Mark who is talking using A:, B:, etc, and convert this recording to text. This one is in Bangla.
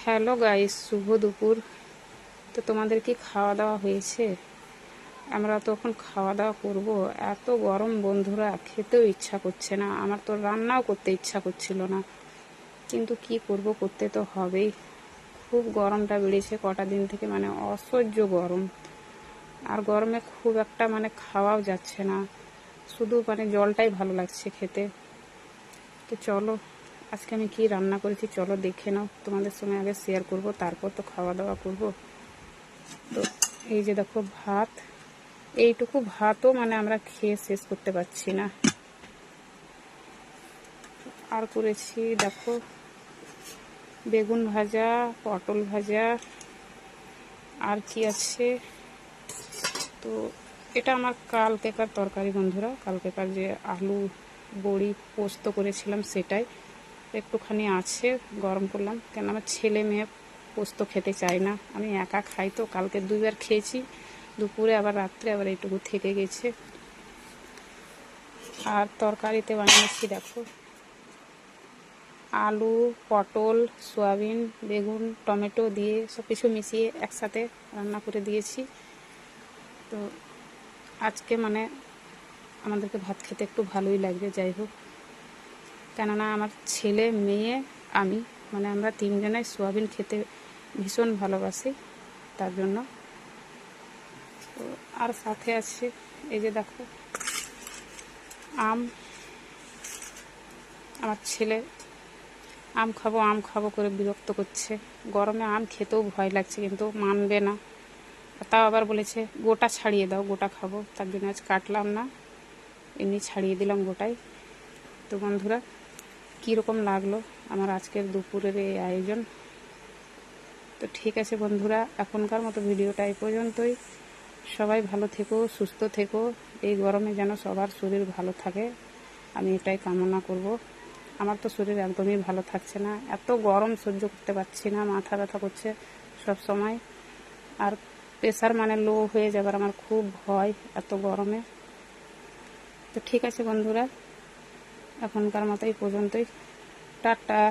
A: হ্যালো গাইস, শুভ দুপুর। তো তোমাদের কি খাওয়া দাওয়া হয়েছে? আমরা তো এখন খাওয়া দাওয়া করব। এত গরম বন্ধুরা, খেতেও ইচ্ছা করছে না, আমার তো রান্নাও করতে ইচ্ছা করছিল না, কিন্তু কি করব, করতে তো হবেই। খুব গরমটা বেড়েছে কটা দিন থেকে, মানে অসহ্য গরম। আর গরমে খুব একটা খাওয়াও যাচ্ছে না, শুধু জলটাই ভালো লাগছে খেতে। তো চলো, আজকে আমি কি রান্না করেছি চলো দেখে নাও। তোমাদের সঙ্গে আগে শেয়ার করব, তারপর তো খাওয়া দাওয়া করব। তো এই যে দেখো ভাত, এইটুকু ভাতও আমরা খেয়ে শেষ করতে পারছি না। আর করেছি দেখো বেগুন ভাজা, পটল ভাজা, আর কি আছে, তো এটা আমার কালকেকার তরকারি বন্ধুরা। কালকেকার যে আলু বড়ি পোস্ত করেছিলাম সেটাই একটুখানি আছে, গরম করলাম। কেন আমার ছেলে মেয়ে পোস্ত খেতে চায় না, আমি একা খাই। তো কালকে 2বার খেয়েছি, দুপুরে আবার রাত্রে আবার এইটুকু থেকে গেছে। আর তরকারিতে বানিয়েছি দেখো আলু, পটল, সয়াবিন, বেগুন, টমেটো দিয়ে সব কিছু মিশিয়ে একসাথে রান্না করে দিয়েছি। তো আজকে আমাদেরকে ভাত খেতে একটু ভালোই লাগবে। যাই হোক, কেননা আমার ছেলে মেয়ে আমি আমরা 3জনাই সয়াবিন খেতে ভীষণ ভালোবাসি, তার জন্য। তো আর সাথে আছে এই যে দেখো আম। আমার ছেলে আম খাবো করে বিরক্ত করছে। গরমে আম খেতেও ভয় লাগছে, কিন্তু মানবে না। তাও আবার বলেছে গোটা ছাড়িয়ে দাও, গোটা খাবো। তার জন্য আজ কাটলাম না, এমনি ছাড়িয়ে দিলাম গোটাই। তো বন্ধুরা, কীরকম লাগলো আমার আজকের দুপুরের এই আয়োজন? তো ঠিক আছে বন্ধুরা, এখনকার মতো ভিডিওটা এই পর্যন্তই। সবাই ভালো থেকো, সুস্থ থেকো। এই গরমে যেন সবার শরীর ভালো থাকে, আমি এটাই কামনা করব। আমার তো শরীর একদমই ভালো থাকছে না, এত গরম সহ্য করতে পারছি না, মাথা ব্যথা করছে সব সময়। আর প্রেশার লো হয়ে যাবার আমার খুব ভয় এত গরমে। তো ঠিক আছে বন্ধুরা, এখনকার মতো এই পর্যন্তই। টাটা।